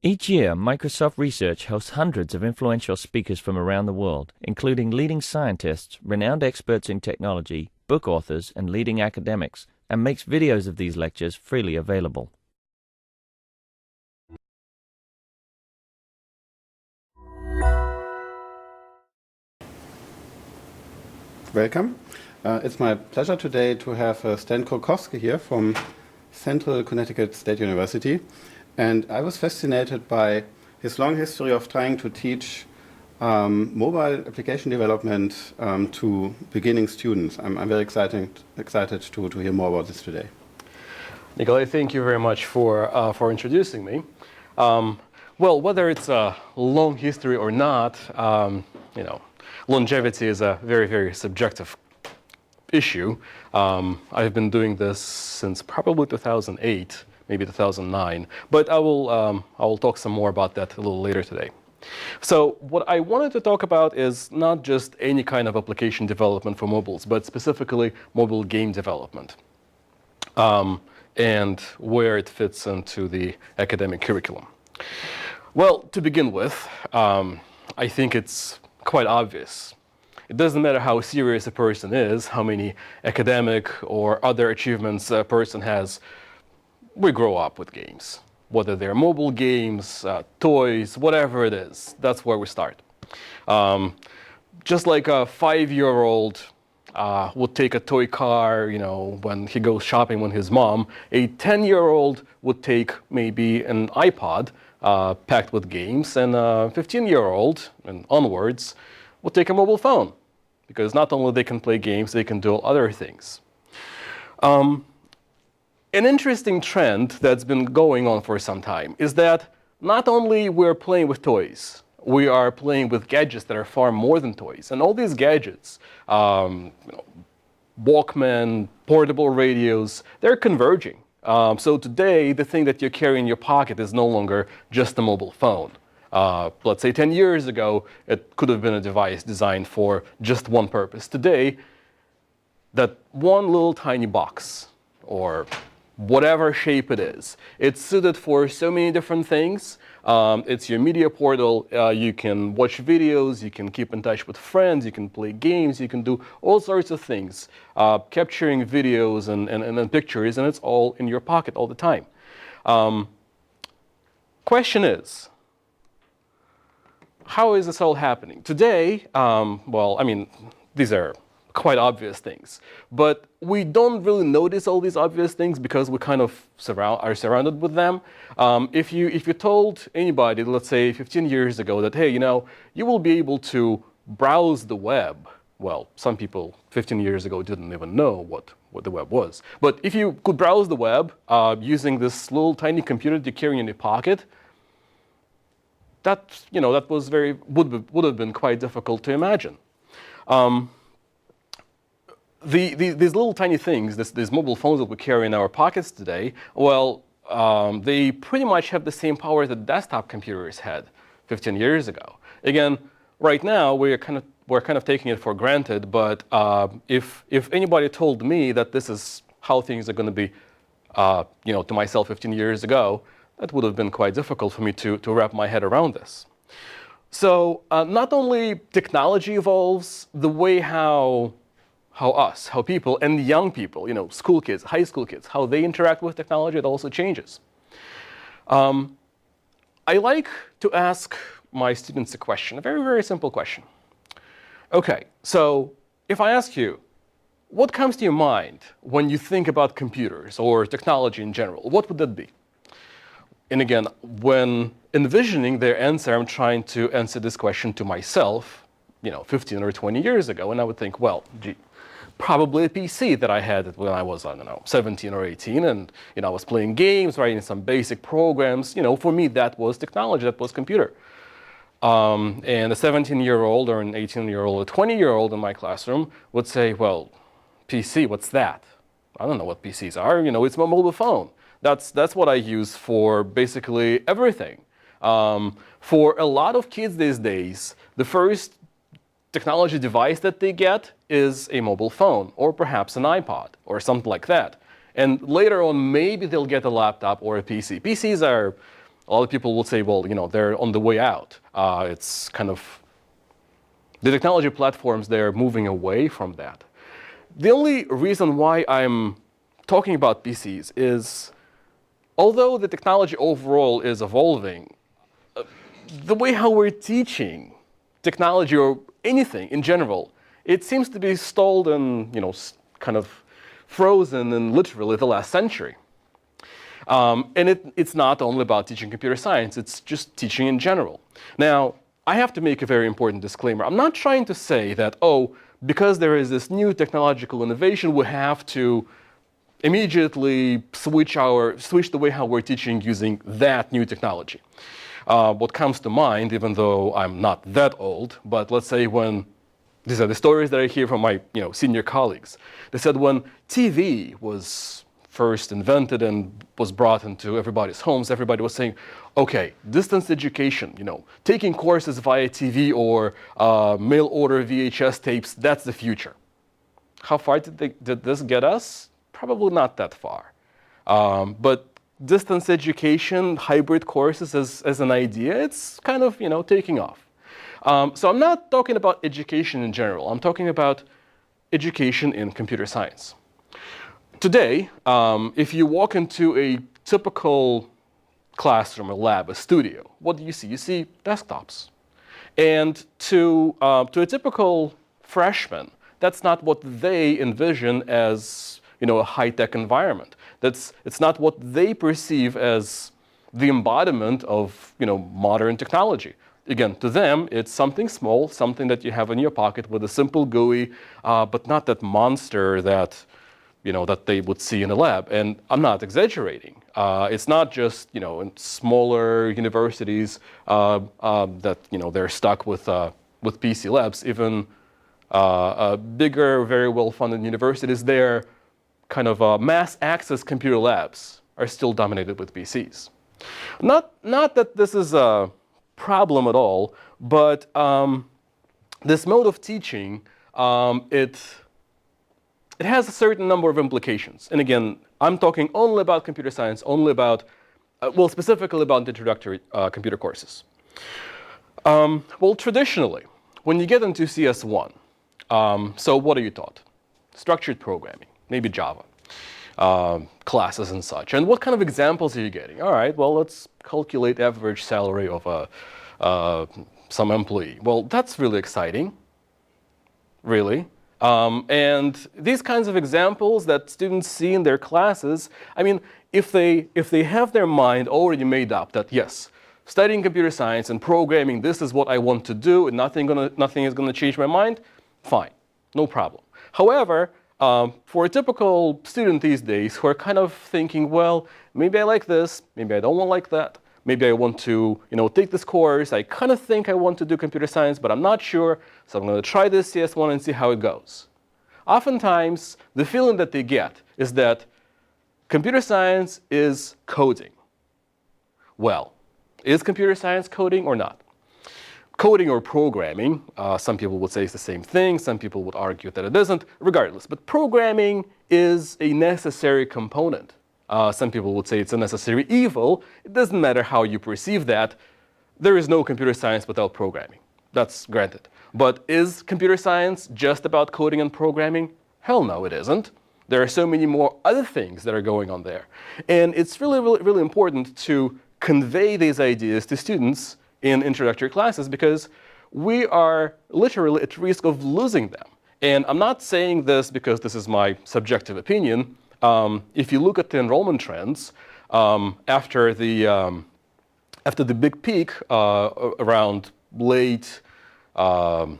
Each year, Microsoft Research hosts hundreds of influential speakers from around the world, including leading scientists, renowned experts in technology, book authors, and leading academics, and makes videos of these lectures freely available. Welcome. It's my pleasure today to have Stan Kurkovsky here from Central Connecticut State University. And I was fascinated by his long history of trying to teach mobile application development to beginning students. I'm very excited to hear more about this today. Nikolai, thank you very much for introducing me. Well, whether it's a long history or not, longevity is a very, very subjective issue. I've been doing this since probably 2008, maybe 2009, but I will talk some more about that a little later today. So what I wanted to talk about is not just any kind of application development for mobiles, but specifically mobile game development, and where it fits into the academic curriculum. Well, to begin with, I think it's quite obvious. It doesn't matter how serious a person is, how many academic or other achievements a person has, we grow up with games. Whether they're mobile games, toys, whatever it is, that's where we start. Just like a 5-year-old would take a toy car, when he goes shopping with his mom, a 10-year-old would take maybe an iPod packed with games, and a 15-year-old and onwards would take a mobile phone, because not only they can play games, they can do other things. An interesting trend that's been going on for some time is that not only we're playing with toys, we are playing with gadgets that are far more than toys. And all these gadgets, Walkman, portable radios, they're converging. So today, the thing that you carry in your pocket is no longer just a mobile phone. Let's say 10 years ago, it could have been a device designed for just one purpose. Today, that one little tiny box, or whatever shape it is, it's suited for so many different things. It's your media portal. You can watch videos, you can keep in touch with friends, you can play games, you can do all sorts of things, capturing videos and pictures, and it's all in your pocket all the time. Question is, how is this all happening? Today, these are quite obvious things, but we don't really notice all these obvious things because we kind of are surrounded with them. If you told anybody, let's say 15 years ago, that, hey, you will be able to browse the web. Well, some people 15 years ago didn't even know what the web was. But if you could browse the web using this little tiny computer that you carry in your pocket, that was would have been quite difficult to imagine. These little tiny things, these mobile phones that we carry in our pockets today, well, they pretty much have the same power that desktop computers had 15 years ago. Again, right now we're kind of taking it for granted, but if anybody told me that this is how things are going to be, to myself 15 years ago, that would have been quite difficult for me to wrap my head around this. So not only technology evolves, the way how people and young people, school kids, high school kids, how they interact with technology, it also changes. I like to ask my students a question, a very, very simple question. Okay, so if I ask you, what comes to your mind when you think about computers or technology in general, what would that be? And again, when envisioning their answer, I'm trying to answer this question to myself, 15 or 20 years ago, and I would think, well, gee, probably a PC that I had when I was, 17 or 18, and I was playing games, writing some basic programs. For me, that was technology, that was computer. And a 17-year-old or an 18-year-old or 20-year-old in my classroom would say, well, PC, what's that? I don't know what PCs are. It's my mobile phone. That's what I use for basically everything. For a lot of kids these days, the first technology device that they get is a mobile phone, or perhaps an iPod, or something like that. And later on, maybe they'll get a laptop or a PC. PCs are A lot of people will say, well, they're on the way out. It's kind of the technology platforms, they're moving away from that. The only reason why I'm talking about PCs is, although the technology overall is evolving, the way how we're teaching technology or anything in general, it seems to be stalled and kind of frozen in literally the last century. And it's not only about teaching computer science, it's just teaching in general. Now, I have to make a very important disclaimer. I'm not trying to say that, because there is this new technological innovation, we have to immediately switch the way how we're teaching using that new technology. What comes to mind, even though I'm not that old, but let's say when these are the stories that I hear from my senior colleagues. They said when TV was first invented and was brought into everybody's homes, everybody was saying, okay, distance education, taking courses via TV or mail order VHS tapes, that's the future. How far did this get us? Probably not that far. But distance education, hybrid courses as an idea, it's kind of taking off. So I'm not talking about education in general. I'm talking about education in computer science. Today, if you walk into a typical classroom, a lab, a studio, what do you see? You see desktops. And to a typical freshman, that's not what they envision as a high-tech environment. It's not what they perceive as the embodiment of modern technology. Again, to them, it's something small, something that you have in your pocket with a simple GUI, but not that monster that that they would see in a lab. And I'm not exaggerating. It's not just in smaller universities that they're stuck with PC labs. Even bigger, very well-funded universities, their kind of mass access computer labs are still dominated with PCs. Not that this is a problem at all, but this mode of teaching, it has a certain number of implications. And again, I'm talking only about computer science, only about, specifically about introductory computer courses. Well, traditionally, when you get into CS1, so what are you taught? Structured programming, maybe Java, classes and such. And what kind of examples are you getting? All right, well, let's calculate average salary of some employee. Well, that's really exciting, really. And these kinds of examples that students see in their classes, I mean, if they have their mind already made up that, yes, studying computer science and programming, this is what I want to do, and nothing is going to change my mind, fine, no problem. However, for a typical student these days who are kind of thinking, well, maybe I like this, maybe I don't want to like that, maybe I want to take this course, I kind of think I want to do computer science, but I'm not sure, so I'm going to try this CS1 and see how it goes. Oftentimes, the feeling that they get is that computer science is coding. Well, is computer science coding or not? Coding or programming, some people would say it's the same thing, some people would argue that it isn't, regardless. But programming is a necessary component. Some people would say it's a necessary evil. It doesn't matter how you perceive that. There is no computer science without programming. That's granted. But is computer science just about coding and programming? Hell no, it isn't. There are so many more other things that are going on there. And it's really, really, really important to convey these ideas to students in introductory classes because we are literally at risk of losing them. And I'm not saying this because this is my subjective opinion. If you look at the enrollment trends, after the big peak around late, I'm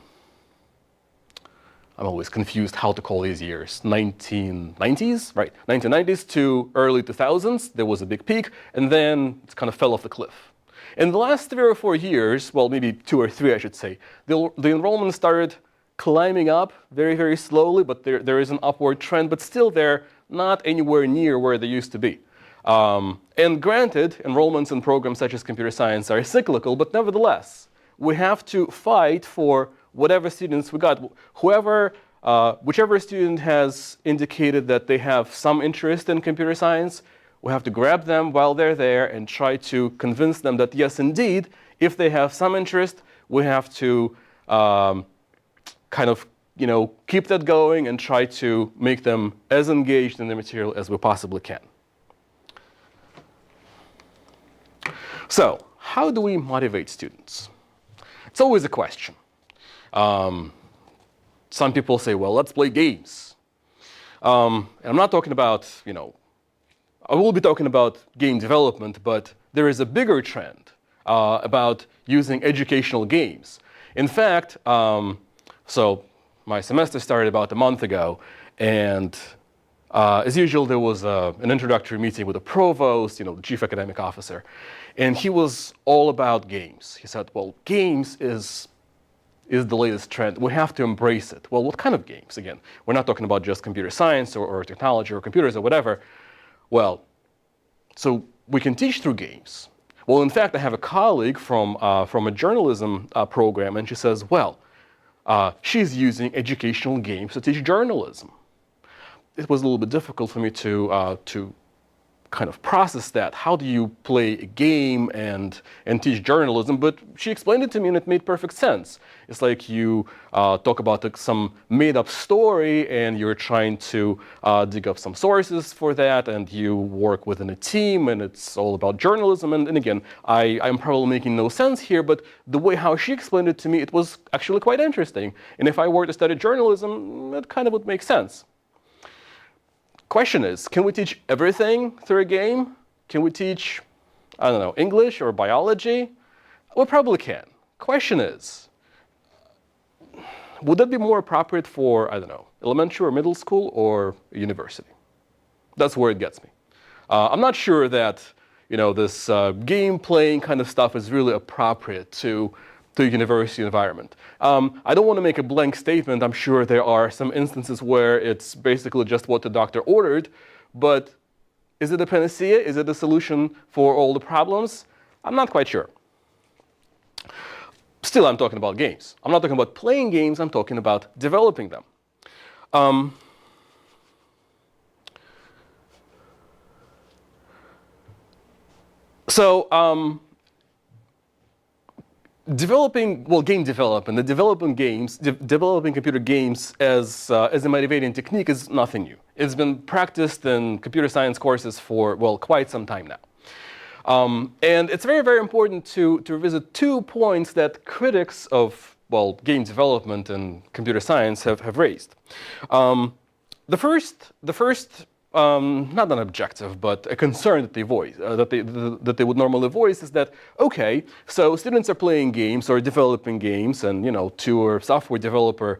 always confused how to call these years, 1990s, right? 1990s to early 2000s, there was a big peak, and then it kind of fell off the cliff. In the last 3 or 4 years, well, maybe 2 or 3, I should say, the enrollment started climbing up very, very slowly, but there is an upward trend, but still they're not anywhere near where they used to be. And granted, enrollments in programs such as computer science are cyclical, but nevertheless, we have to fight for whatever students we got. Whichever student has indicated that they have some interest in computer science, We have to grab them while they're there and try to convince them that, yes, indeed, if they have some interest, we have to kind of keep that going and try to make them as engaged in the material as we possibly can. So, how do we motivate students? It's always a question. Some people say, well, let's play games. And I'm not talking about, I will be talking about game development, but there is a bigger trend about using educational games. In fact, so my semester started about a month ago, and as usual, there was an introductory meeting with the provost, the chief academic officer, and he was all about games. He said, well, games is the latest trend. We have to embrace it. Well, what kind of games? Again, we're not talking about just computer science or technology or computers or whatever. Well, so we can teach through games. Well, in fact, I have a colleague from a journalism program, and she says, well, she's using educational games to teach journalism. It was a little bit difficult for me to kind of process that. How do you play a game and teach journalism? But she explained it to me, and it made perfect sense. It's like you talk about some made-up story, and you're trying to dig up some sources for that, and you work within a team, and it's all about journalism. And again, I'm probably making no sense here, but the way how she explained it to me, it was actually quite interesting. And if I were to study journalism, it kind of would make sense. Question is, can we teach everything through a game? Can we teach, I don't know, English or biology? We probably can. Question is, would that be more appropriate for, I don't know, elementary or middle school or university? That's where it gets me. I'm not sure that, this game playing kind of stuff is really appropriate to the university environment. I don't want to make a blank statement. I'm sure there are some instances where it's basically just what the doctor ordered, but is it a panacea? Is it a solution for all the problems? I'm not quite sure. Still, I'm talking about games. I'm not talking about playing games. I'm talking about developing them. Game development, the developing computer games as a motivating technique is nothing new. It's been practiced in computer science courses for, quite some time now. And it's very, very important to revisit 2 points that critics of, game development and computer science have raised. The first not an objective, but a concern that they voice, that they would normally voice is that, okay, so students are playing games or developing games, and to a software developer,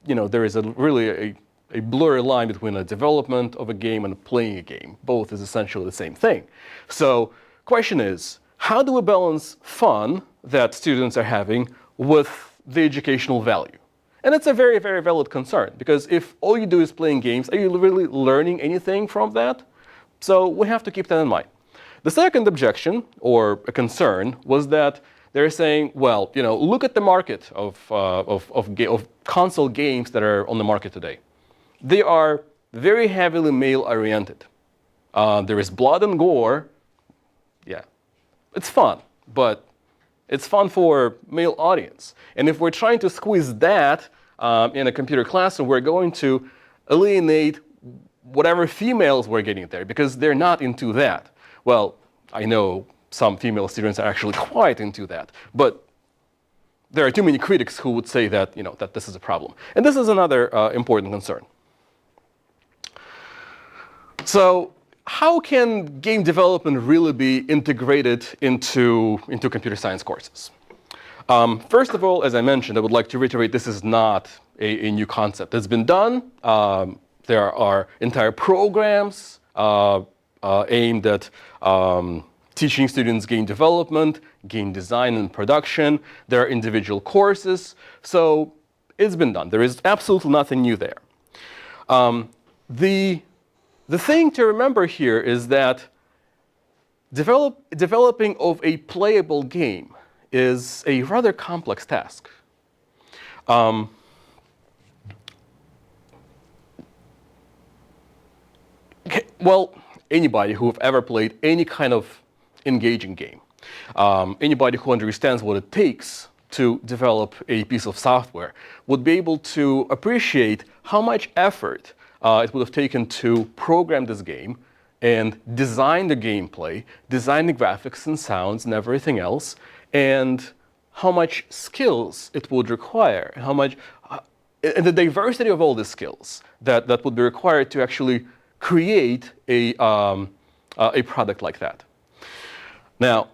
there is really a blurry line between a development of a game and playing a game. Both is essentially the same thing. So, question is, how do we balance fun that students are having with the educational value? And it's a very, very valid concern, because if all you do is playing games, are you really learning anything from that? So we have to keep that in mind. The second objection, or a concern, was that they're saying, look at the market of console games that are on the market today. They are very heavily male-oriented. There is blood and gore. Yeah, it's fun, but it's fun for male audience. And if we're trying to squeeze that in a computer classroom, we're going to alienate whatever females we're getting there, because they're not into that. Well, I know some female students are actually quite into that, but there are too many critics who would say that, that this is a problem. And this is another important concern. So, how can game development really be integrated into computer science courses? First of all, as I mentioned, I would like to reiterate, this is not a new concept. It's been done. There are entire programs aimed at teaching students game development, game design and production. There are individual courses. So it's been done. There is absolutely nothing new there. The thing to remember here is that developing of a playable game is a rather complex task. anybody who have ever played any kind of engaging game, anybody who understands what it takes to develop a piece of software would be able to appreciate how much effort it would have taken to program this game and design the gameplay, design the graphics and sounds and everything else, and how much skills it would require, and how much, and the diversity of all the skills that would be required to actually create a product like that. Now,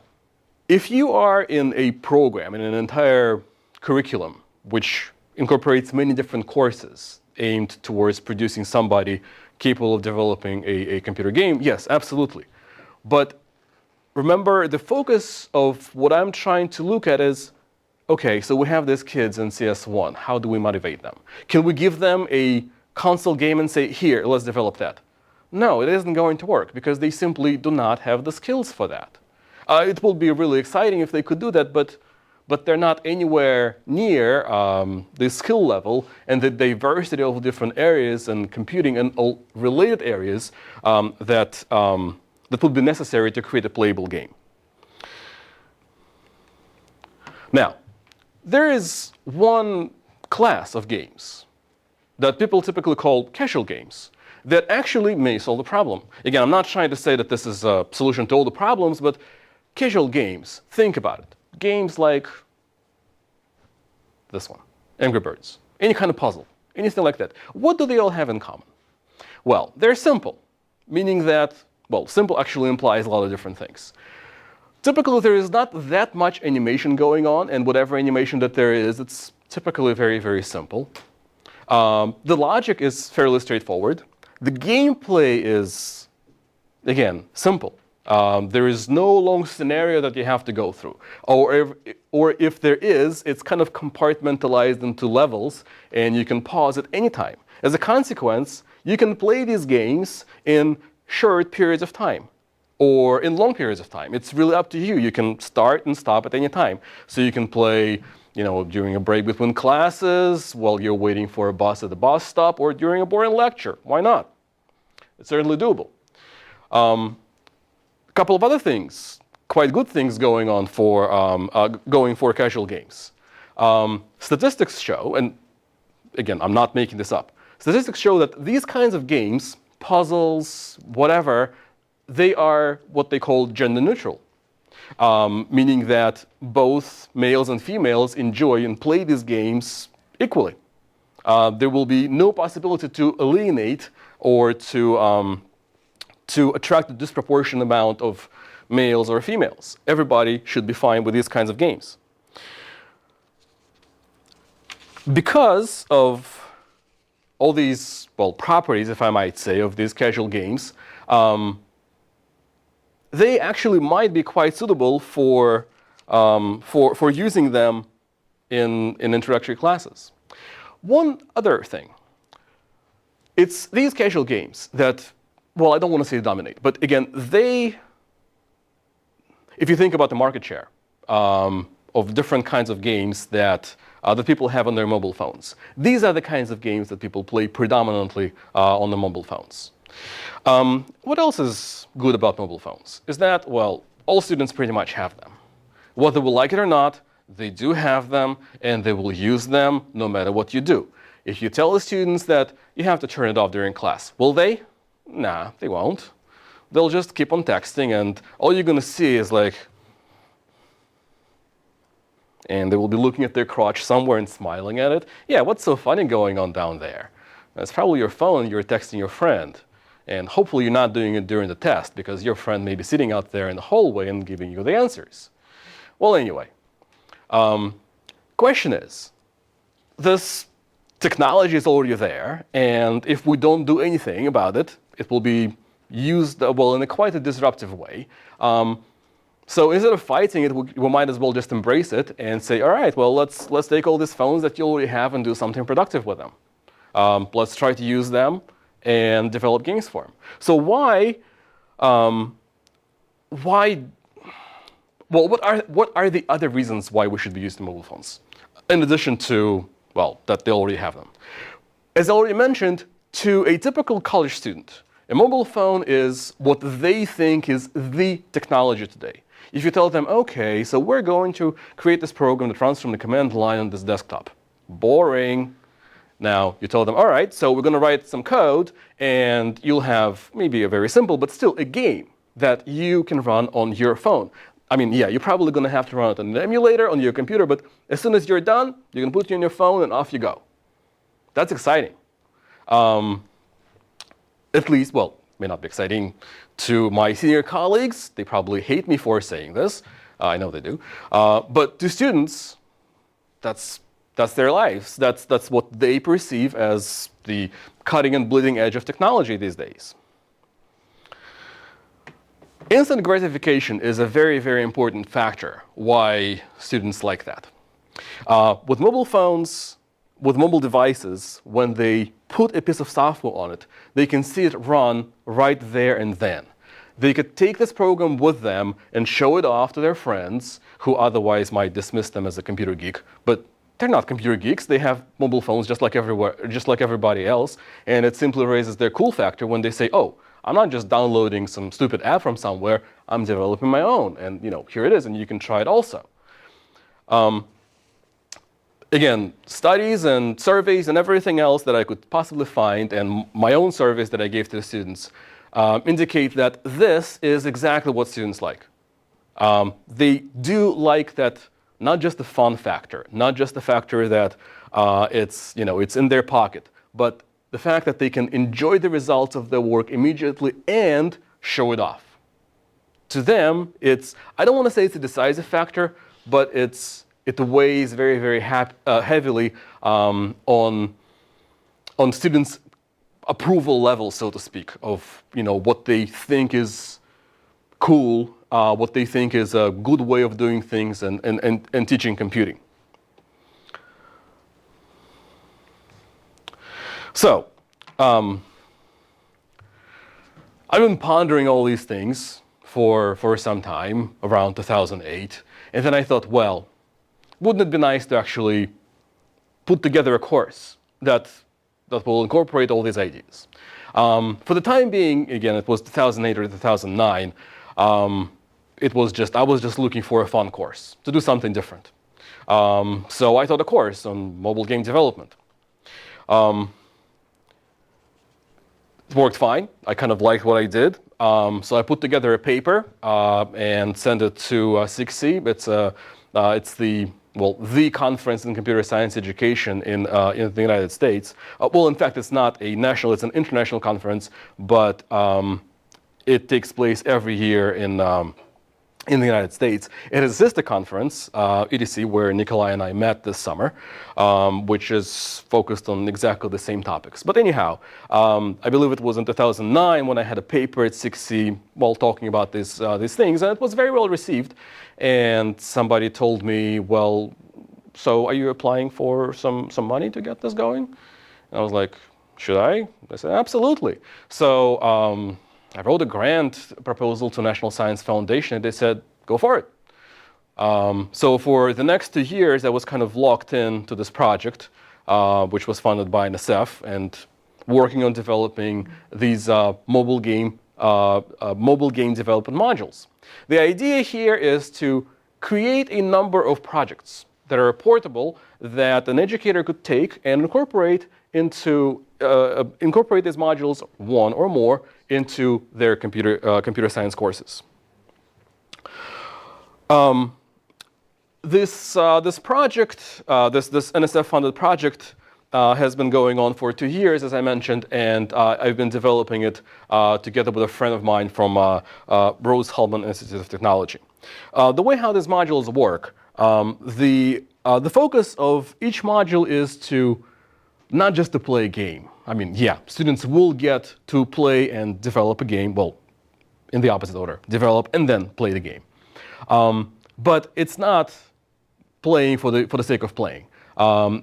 if you are in a program, in an entire curriculum, which incorporates many different courses aimed towards producing somebody capable of developing a computer game, yes, absolutely. But remember, the focus of what I'm trying to look at is, okay, so we have these kids in CS1. How do we motivate them? Can we give them a console game and say, here, let's develop that? No, it isn't going to work because they simply do not have the skills for that. It will be really exciting if they could do that, but they're not anywhere near the skill level and the diversity of different areas and computing and all related areas that would be necessary to create a playable game. Now, there is one class of games that people typically call casual games that actually may solve the problem. Again, I'm not trying to say that this is a solution to all the problems, but casual games, think about it. Games like this one, Angry Birds, any kind of puzzle, anything like that. What do they all have in common? Well, they're simple, meaning that, well, simple actually implies a lot of different things. Typically, there is not that much animation going on, and whatever animation that there is, it's typically very, very simple. The logic is fairly straightforward. The gameplay is, again, simple. There is no long scenario that you have to go through. Or if there is, it's kind of compartmentalized into levels, and you can pause at any time. As a consequence, you can play these games in short periods of time or in long periods of time. It's really up to you. You can start and stop at any time. So you can play, during a break between classes, while you're waiting for a bus at the bus stop, or during a boring lecture. Why not? It's certainly doable. A couple of other things, quite good things going on for casual games. Statistics show, and again, I'm not making this up. Statistics show that these kinds of games, puzzles, whatever, they are what they call gender neutral, meaning that both males and females enjoy and play these games equally. There will be no possibility to alienate or to attract a disproportionate amount of males or females. Everybody should be fine with these kinds of games. Because of all these, properties, if I might say, of these casual games, they actually might be quite suitable for using them in introductory classes. One other thing, it's these casual games that, I don't want to say dominate, but again, if you think about the market share of different kinds of games that people have on their mobile phones, these are the kinds of games that people play predominantly on their mobile phones. What else is good about mobile phones is that, all students pretty much have them. Whether we like it or not, they do have them, and they will use them no matter what you do. If you tell the students that you have to turn it off during class, will they? Nah, they won't. They'll just keep on texting, and all you're going to see is and they will be looking at their crotch somewhere and smiling at it. Yeah, what's so funny going on down there? It's probably your phone, you're texting your friend. And hopefully you're not doing it during the test, because your friend may be sitting out there in the hallway and giving you the answers. Well, anyway, question is, this technology is already there, and if we don't do anything about it, it will be used, in a quite a disruptive way. So instead of fighting it, we might as well just embrace it and say, all right, let's take all these phones that you already have and do something productive with them. Let's try to use them and develop games for them. So what are the other reasons why we should be using mobile phones? In addition to, that they already have them. As I already mentioned, to a typical college student, A mobile phone is what they think is the technology today. If you tell them, okay, so we're going to create this program that runs from the command line on this desktop. Boring. Now, you tell them, all right, so we're going to write some code, and you'll have maybe a very simple, but still a game that you can run on your phone. I mean, yeah, you're probably going to have to run it on an emulator on your computer, but as soon as you're done, you're going to put it on your phone, and off you go. That's exciting. At least, well, may not be exciting to my senior colleagues. They probably hate me for saying this. I know they do. But to students, that's their lives. That's what they perceive as the cutting and bleeding edge of technology these days. Instant gratification is a very, very important factor why students like that. With mobile phones, with mobile devices, when they put a piece of software on it, they can see it run right there and then. They could take this program with them and show it off to their friends who otherwise might dismiss them as a computer geek. But they're not computer geeks. They have mobile phones just like everybody else. And it simply raises their cool factor when they say, oh, I'm not just downloading some stupid app from somewhere. I'm developing my own. And here it is, and you can try it also. Again, studies and surveys and everything else that I could possibly find, and my own surveys that I gave to the students, indicate that this is exactly what students like. They do like that, not just the fun factor, not just the factor that it's in their pocket, but the fact that they can enjoy the results of their work immediately and show it off. To them, I don't want to say it's a decisive factor, but it weighs very, very heavily on students' approval level, so to speak, of what they think is cool, what they think is a good way of doing things and teaching computing. So, I've been pondering all these things for some time, around 2008, and then I thought, well, wouldn't it be nice to actually put together a course that will incorporate all these ideas? For the time being, again, it was 2008 or 2009. I was just looking for a fun course to do something different. So I taught a course on mobile game development. It worked fine. I kind of liked what I did. So I put together a paper and sent it to CCLI. It's the conference in computer science education in the United States. Well, in fact, it's not a national, it's an international conference, but it takes place every year in the United States. It is a sister conference, EDC, where Nikolai and I met this summer, which is focused on exactly the same topics. But anyhow, I believe it was in 2009 when I had a paper at CCLI while talking about these things, and it was very well received. And somebody told me, well, so are you applying for some money to get this going? And I was like, should I? I said, absolutely. So I wrote a grant proposal to National Science Foundation, and they said, go for it. So for the next 2 years, I was kind of locked into this project, which was funded by NSF, and working on developing these mobile game development modules. The idea here is to create a number of projects that are portable that an educator could take and incorporate these modules, one or more, into their computer science courses. This project, this NSF-funded project, has been going on for 2 years, as I mentioned, and I've been developing it together with a friend of mine from Rose-Hulman Institute of Technology. The way how these modules work, the focus of each module is to not just to play a game. I mean, yeah, students will get to play and develop a game, well, in the opposite order, develop and then play the game. But it's not playing for the sake of playing.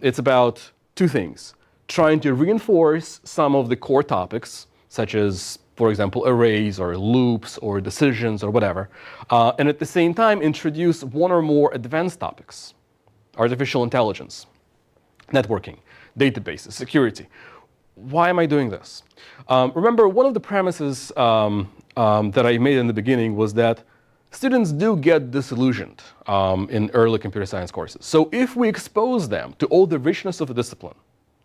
It's about 2 things: trying to reinforce some of the core topics, such as, for example, arrays or loops or decisions or whatever, and at the same time introduce 1 or more advanced topics: artificial intelligence, networking, databases, security. why am I doing this? Remember, one of the premises that I made in the beginning was that students do get disillusioned in early computer science courses. So if we expose them to all the richness of the discipline,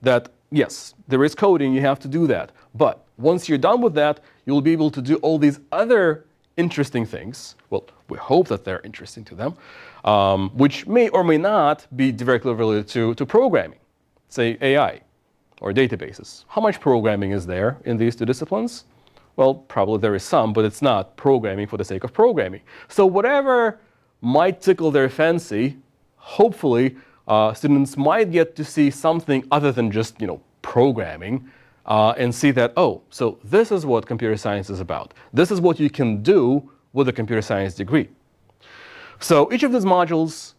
that yes, there is coding, you have to do that. But once you're done with that, you'll be able to do all these other interesting things. Well, we hope that they're interesting to them, which may or may not be directly related to programming, say AI or databases. How much programming is there in these two disciplines? Well, probably there is some, but it's not programming for the sake of programming. So whatever might tickle their fancy, hopefully students might get to see something other than just programming and see that, oh, so this is what computer science is about. This is what you can do with a computer science degree. So each of these modules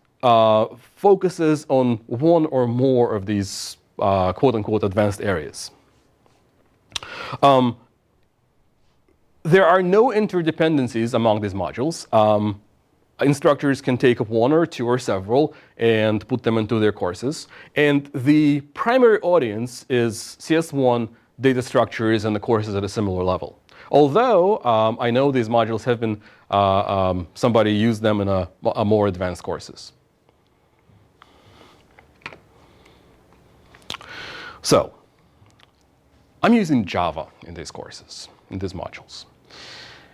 focuses on one or more of these quote-unquote advanced areas. There are no interdependencies among these modules. Instructors can take up one or two or several and put them into their courses. And the primary audience is CS1, data structures, and the courses at a similar level. Although I know these modules have been, somebody used them in a more advanced courses. So I'm using Java in these courses, in these modules.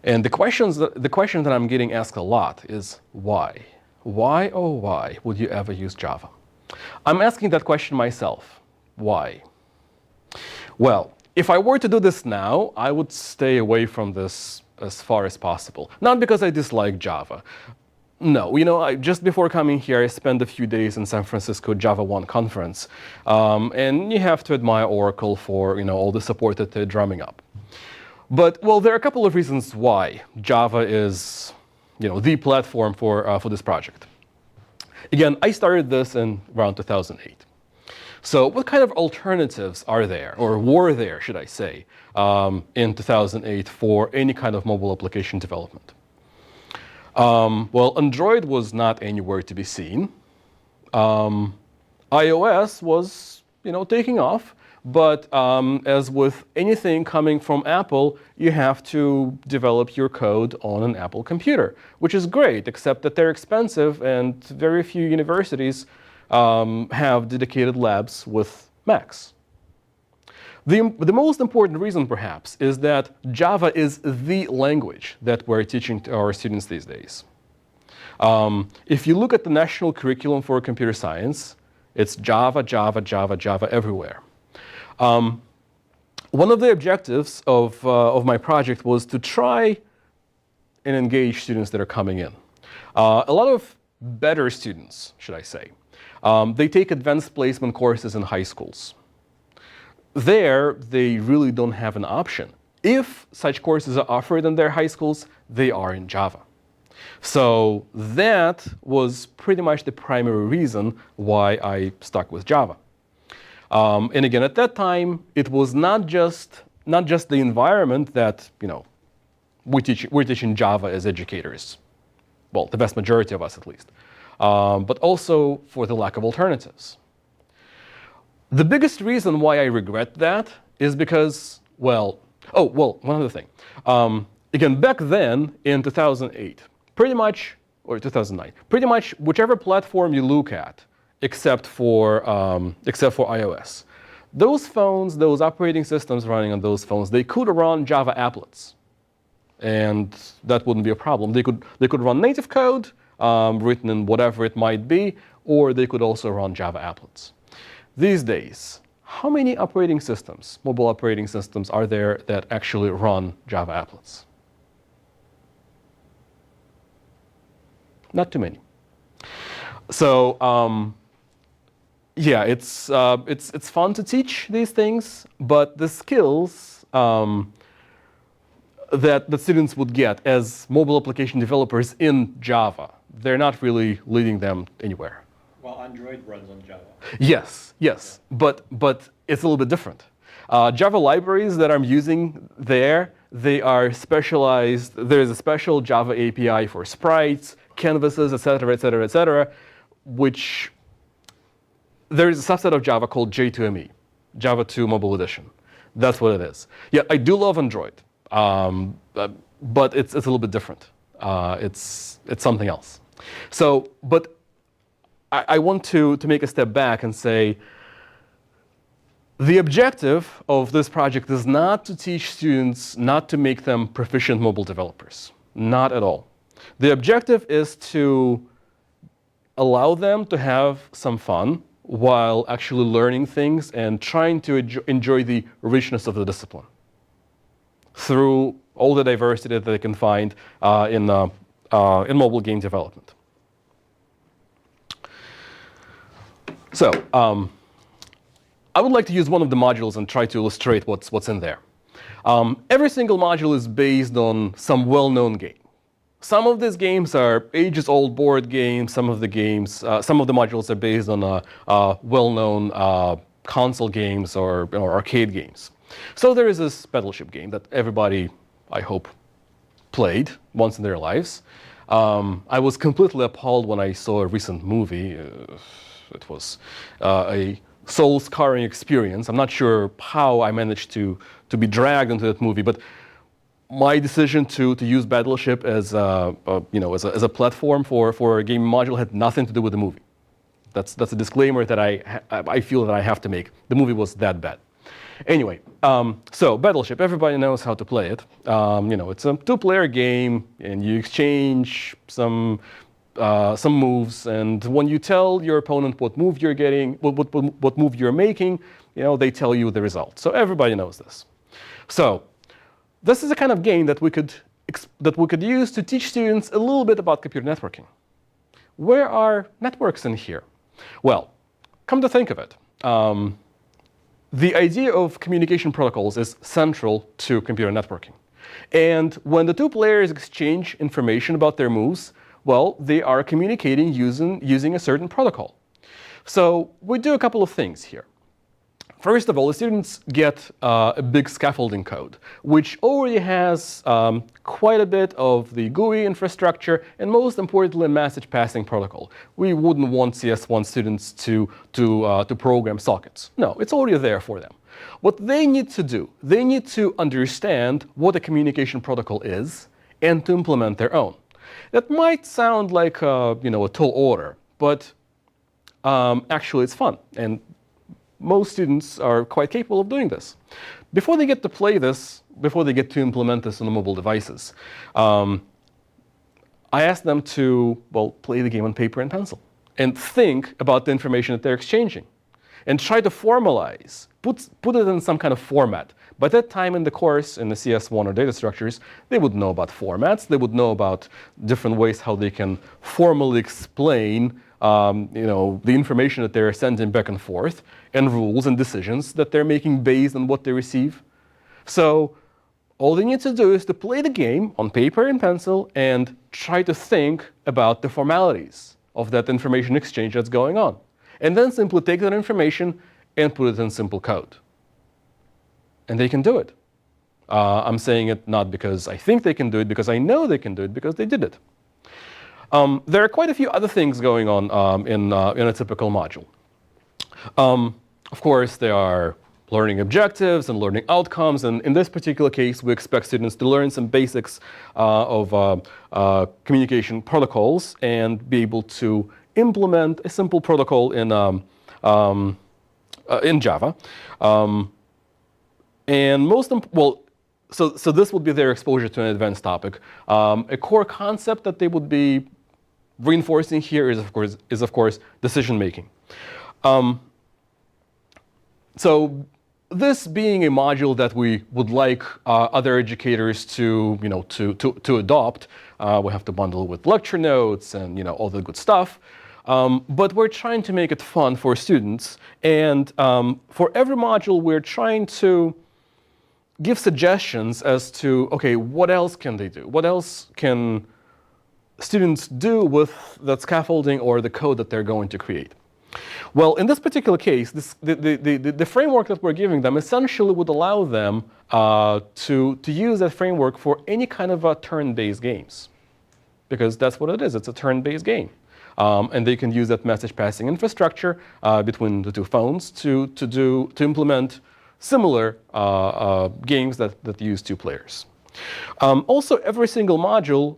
And the question that I'm getting asked a lot is why? Why, oh why, would you ever use Java? I'm asking that question myself. Why? Well, if I were to do this now, I would stay away from this as far as possible. Not because I dislike Java. No, just before coming here, I spent a few days in San Francisco Java 1 conference. And you have to admire Oracle for all the support that they're drumming up. But, well, there are a couple of reasons why Java is the platform for this project. Again, I started this in around 2008. So what kind of alternatives are there, or were there, should I say, in 2008 for any kind of mobile application development? Well, Android was not anywhere to be seen. iOS was, taking off. But as with anything coming from Apple, you have to develop your code on an Apple computer, which is great, except that they're expensive and very few universities have dedicated labs with Macs. The most important reason, perhaps, is that Java is the language that we're teaching to our students these days. If you look at the national curriculum for computer science, it's Java, Java, Java, Java everywhere. One of the objectives of my project was to try and engage students that are coming in. A lot of better students, should I say. They take advanced placement courses in high schools. There, they really don't have an option. If such courses are offered in their high schools, they are in Java. So that was pretty much the primary reason why I stuck with Java. And again, at that time, it was not just the environment that we're teaching Java as educators. Well, the vast majority of us, at least, but also for the lack of alternatives. The biggest reason why I regret that is because, one other thing. Again, back then in 2008, pretty much, or 2009, pretty much whichever platform you look at, except for iOS. Those phones, those operating systems running on those phones, they could run Java applets, and that wouldn't be a problem. They could run native code written in whatever it might be, or they could also run Java applets. These days, how many operating systems, mobile operating systems, are there that actually run Java applets? Not too many. So. Yeah, it's fun to teach these things, but the skills that the students would get as mobile application developers in Java, they're not really leading them anywhere. Well, Android runs on Java. Yes, but it's a little bit different. Java libraries that I'm using there, they are specialized. There's a special Java API for sprites, canvases, etc., which there is a subset of Java called J2ME, Java 2 Mobile Edition. That's what it is. Yeah, I do love Android, but it's a little bit different. It's something else. So, but I want to make a step back and say, the objective of this project is not to teach students, not to make them proficient mobile developers. Not at all. The objective is to allow them to have some fun while actually learning things and trying to enjoy the richness of the discipline through all the diversity that they can find in mobile game development. So, I would like to use one of the modules and try to illustrate what's in there. Every single module is based on some well-known game. Some of these games are ages-old board games. Some of the modules are based on well-known console games or arcade games. So there is this Battleship game that everybody, I hope, played once in their lives. I was completely appalled when I saw a recent movie. It was a soul-scarring experience. I'm not sure how I managed to be dragged into that movie, but my decision to use Battleship as a platform for a game module had nothing to do with the movie. That's a disclaimer that I feel that I have to make. The movie was that bad. Anyway, so Battleship, everybody knows how to play it. It's a two-player game, and you exchange some moves, and when you tell your opponent what move you're getting, what move you're making, they tell you the result. So everybody knows this. So this is a kind of game that we could use to teach students a little bit about computer networking. Where are networks in here? Well, come to think of it, the idea of communication protocols is central to computer networking. And when the two players exchange information about their moves, well, they are communicating using a certain protocol. So we do a couple of things here. First of all, the students get a big scaffolding code, which already has quite a bit of the GUI infrastructure and, most importantly, a message passing protocol. We wouldn't want CS1 students to program sockets. No, it's already there for them. What they need to do, they need to understand what a communication protocol is and to implement their own. That might sound like a tall order, but actually it's fun. And most students are quite capable of doing this. Before they get to play this, before they get to implement this on the mobile devices, I ask them to, play the game on paper and pencil and think about the information that they're exchanging and try to formalize, put it in some kind of format. By that time in the course, in the CS1 or data structures, they would know about formats. They would know about different ways how they can formally explain the information that they're sending back and forth, and rules and decisions that they're making based on what they receive. So all they need to do is to play the game on paper and pencil and try to think about the formalities of that information exchange that's going on. And then simply take that information and put it in simple code. And they can do it. I'm saying it not because I think they can do it, because I know they can do it, because they did it. There are quite a few other things going on in a typical module. Of course, there are learning objectives and learning outcomes. And in this particular case, we expect students to learn some basics of communication protocols and be able to implement a simple protocol in Java. And so this would be their exposure to an advanced topic. A core concept that they would be reinforcing here is of course decision making. So this being a module that we would like other educators to adopt, we have to bundle with lecture notes and all the good stuff. But we're trying to make it fun for students, and for every module we're trying to give suggestions as to, okay, what else can they do? What else can students do with that scaffolding or the code that they're going to create? Well, in this particular case, the framework that we're giving them essentially would allow them to use that framework for any kind of turn-based games, because that's what it is. It's a turn-based game. And they can use that message passing infrastructure between the two phones to implement similar games that use 2 players. Also, every single module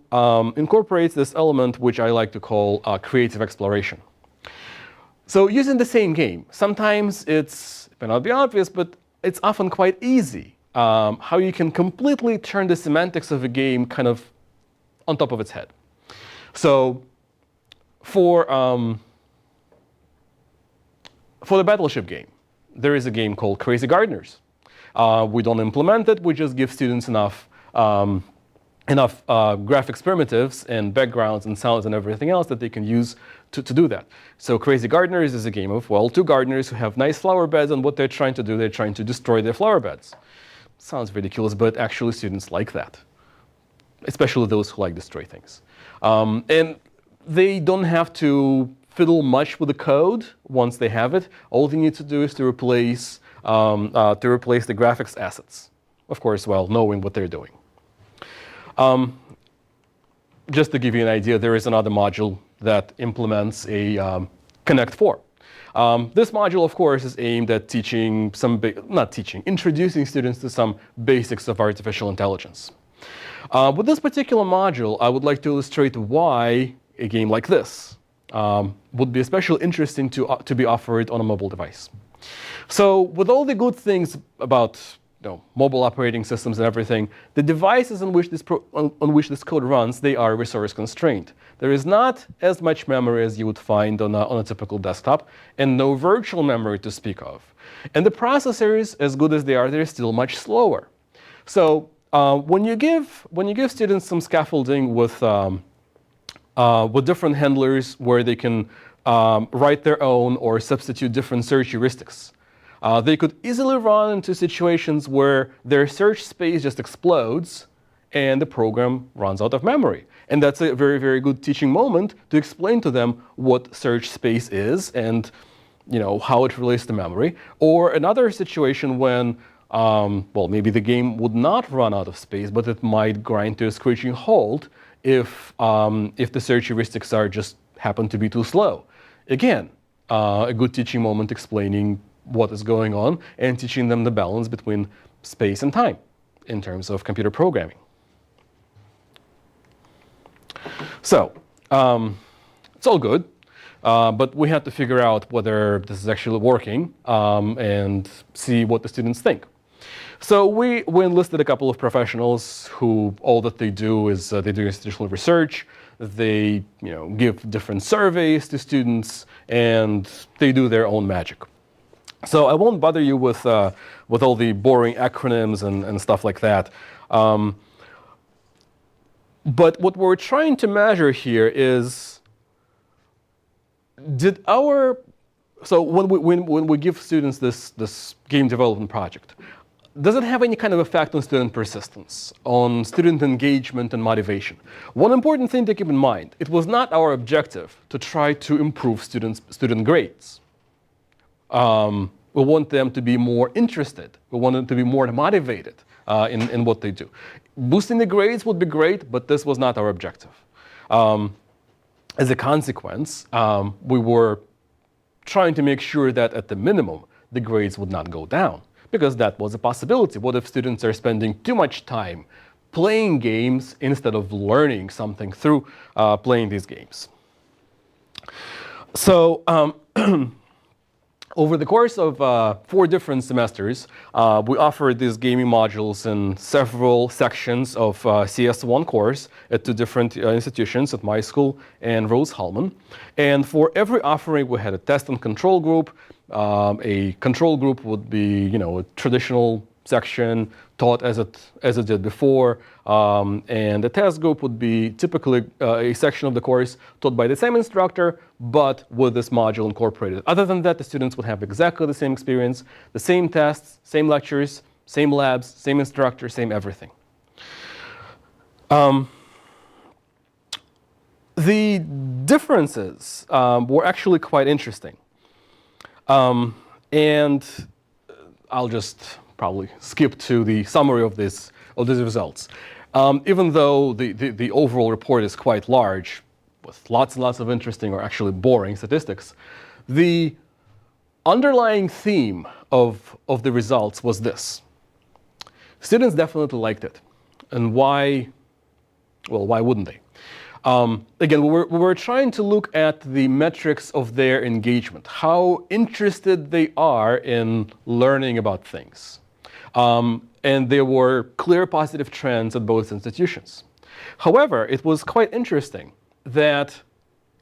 incorporates this element which I like to call creative exploration. So using the same game, sometimes it may not be obvious, but it's often quite easy how you can completely turn the semantics of a game kind of on top of its head. So for the Battleship game, there is a game called Crazy Gardeners. We don't implement it. We just give students enough graphics primitives and backgrounds and sounds and everything else that they can use to do that. So Crazy Gardeners is a game of, well, 2 gardeners who have nice flower beds, and what they're trying to do, they're trying to destroy their flower beds. Sounds ridiculous, but actually students like that, especially those who like destroy things. And they don't have to fiddle much with the code once they have it. All they need to do is to replace the graphics assets. Of course, while knowing what they're doing. Just to give you an idea, there is another module that implements a Connect 4. This module, of course, is aimed at teaching introducing students to some basics of artificial intelligence. With this particular module, I would like to illustrate why a game like this would be especially interesting to be offered on a mobile device. So with all the good things about mobile operating systems and everything, the devices on which this code runs, they are resource constrained. There is not as much memory as you would find on a typical desktop, and no virtual memory to speak of. And the processors, as good as they are, they're still much slower. So when you give students some scaffolding with different handlers where they can write their own or substitute different search heuristics, they could easily run into situations where their search space just explodes and the program runs out of memory. And that's a very, very good teaching moment to explain to them what search space is and how it relates to memory. Or another situation when, maybe the game would not run out of space, but it might grind to a screeching halt if the search heuristics happen to be too slow. Again, a good teaching moment explaining what is going on and teaching them the balance between space and time in terms of computer programming. So it's all good, but we had to figure out whether this is actually working and see what the students think. So we enlisted a couple of professionals who all that they do is they do institutional research. They give different surveys to students, and they do their own magic. So I won't bother you with all the boring acronyms and stuff like that. But what we're trying to measure here is, so when we give students this game development project, does it have any kind of effect on student persistence, on student engagement and motivation? One important thing to keep in mind, it was not our objective to try to improve student grades. We want them to be more interested. We want them to be more motivated in what they do. Boosting the grades would be great, but this was not our objective. As a consequence, we were trying to make sure that at the minimum, the grades would not go down, because that was a possibility. What if students are spending too much time playing games instead of learning something through playing these games? So over the course of 4 different semesters, we offered these gaming modules in several sections of CS1 course at 2 different institutions, at my school and Rose-Hulman. And for every offering, we had a test and control group. A control group would be, a traditional section taught as it did before, and the test group would be typically a section of the course taught by the same instructor, but with this module incorporated. Other than that, the students would have exactly the same experience, the same tests, same lectures, same labs, same instructor, same everything. The differences were actually quite interesting. And I'll just probably skip to the summary of these results. Even though the overall report is quite large, with lots and lots of interesting or actually boring statistics, the underlying theme of the results was this. Students definitely liked it. And why? Well, why wouldn't they? Again, we were trying to look at the metrics of their engagement, how interested they are in learning about things. And there were clear positive trends at both institutions. However, it was quite interesting that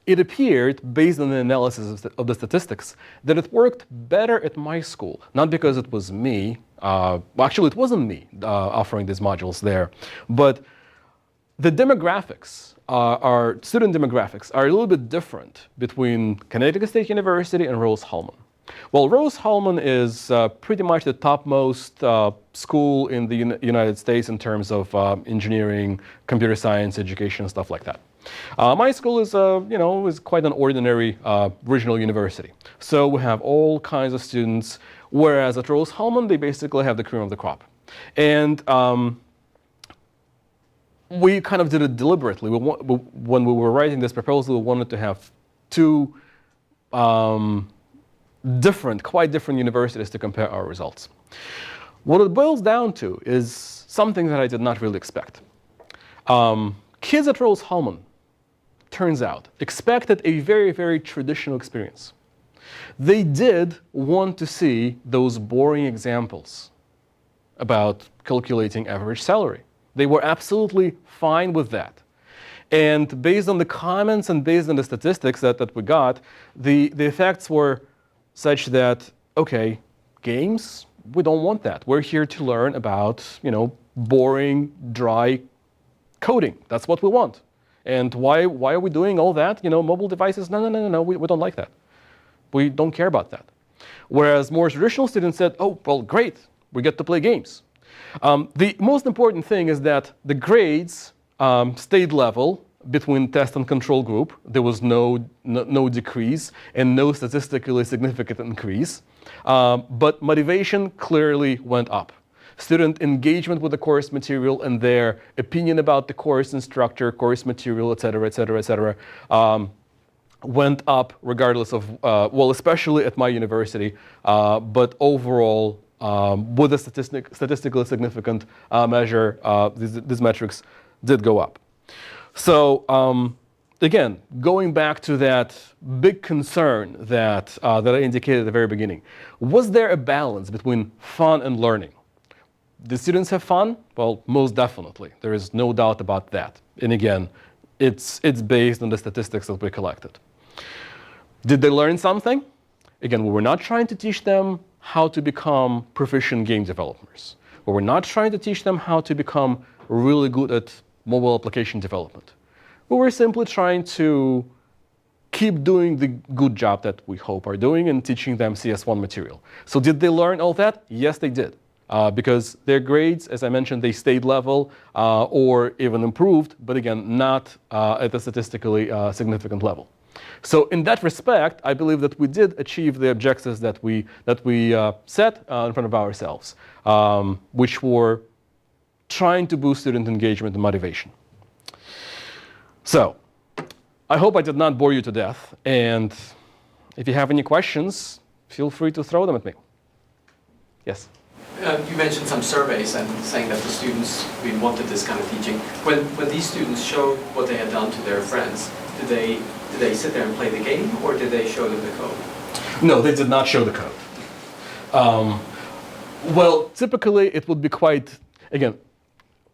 it appeared, based on the analysis of the statistics, that it worked better at my school. Not because it was me, actually it wasn't me offering these modules there, but the demographics, our student demographics, are a little bit different between Connecticut State University and Rose-Hulman. Well, Rose-Hulman is pretty much the topmost school in the United States in terms of engineering, computer science, education, stuff like that. My school is, is quite an ordinary regional university. So we have all kinds of students, whereas at Rose-Hulman, they basically have the cream of the crop. And we kind of did it deliberately. When we were writing this proposal, we wanted to have two quite different universities to compare our results. What it boils down to is something that I did not really expect. Kids at Rose-Hulman, turns out, expected a very, very traditional experience. They did want to see those boring examples about calculating average salary. They were absolutely fine with that. And based on the comments and based on the statistics that we got, the effects were such that, okay, games, we don't want that. We're here to learn about, boring, dry coding. That's what we want. And why are we doing all that? Mobile devices, no, we don't like that. We don't care about that. Whereas more traditional students said, oh, well, great, we get to play games. The most important thing is that the grades stayed level between test and control group. There was no decrease and no statistically significant increase. But motivation clearly went up. Student engagement with the course material and their opinion about the course instructor, course material, et cetera, went up regardless of, especially at my university, but overall, with a statistically significant measure, these metrics did go up. So again, going back to that big concern that I indicated at the very beginning, was there a balance between fun and learning? Did students have fun? Well, most definitely. There is no doubt about that. And again, it's based on the statistics that we collected. Did they learn something? Again, we were not trying to teach them how to become proficient game developers. We were not trying to teach them how to become really good at mobile application development. We were simply trying to keep doing the good job that we hope are doing and teaching them CS1 material. So did they learn all that? Yes, they did. Because their grades, as I mentioned, they stayed level or even improved, but again, not at a statistically significant level. So in that respect, I believe that we did achieve the objectives that we set in front of ourselves, which were trying to boost student engagement and motivation. So I hope I did not bore you to death. And if you have any questions, feel free to throw them at me. Yes? You mentioned some surveys and saying that the students really wanted this kind of teaching. When these students showed what they had done to their friends, did they sit there and play the game, or did they show them the code? No, they did not show the code. Well, typically it would be quite, again,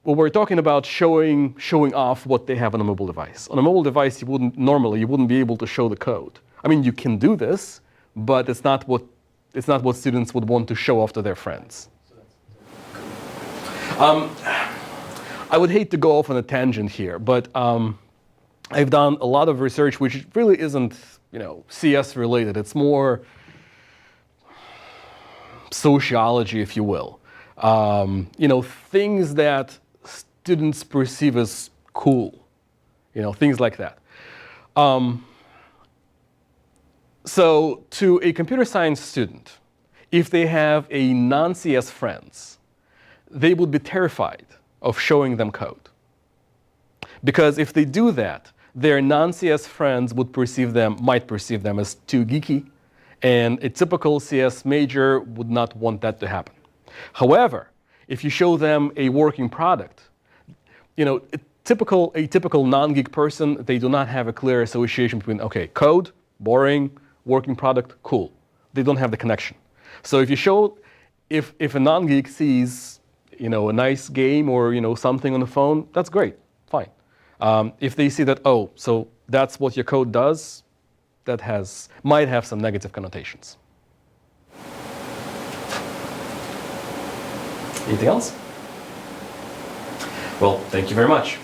when we're talking about showing off what they have on a mobile device. On a mobile device, you wouldn't be able to show the code. I mean, you can do this, but it's not what students would want to show off to their friends. I would hate to go off on a tangent here, but I've done a lot of research which really isn't, CS related. It's more sociology, if you will. Things that students perceive as cool, things like that. So to a computer science student, if they have a non-CS friends, they would be terrified of showing them code. Because if they do that, their non-CS friends might perceive them as too geeky, And a typical CS major would not want that to happen. However, if you show them a working product, a typical non-geek person, they do not have a clear association between, okay, code, boring, working product, cool. They don't have the connection. So if you show, if a non-geek sees, a nice game or, something on the phone, that's great, fine. If they see that, oh, so that's what your code does, that might have some negative connotations. Anything else? Well, thank you very much.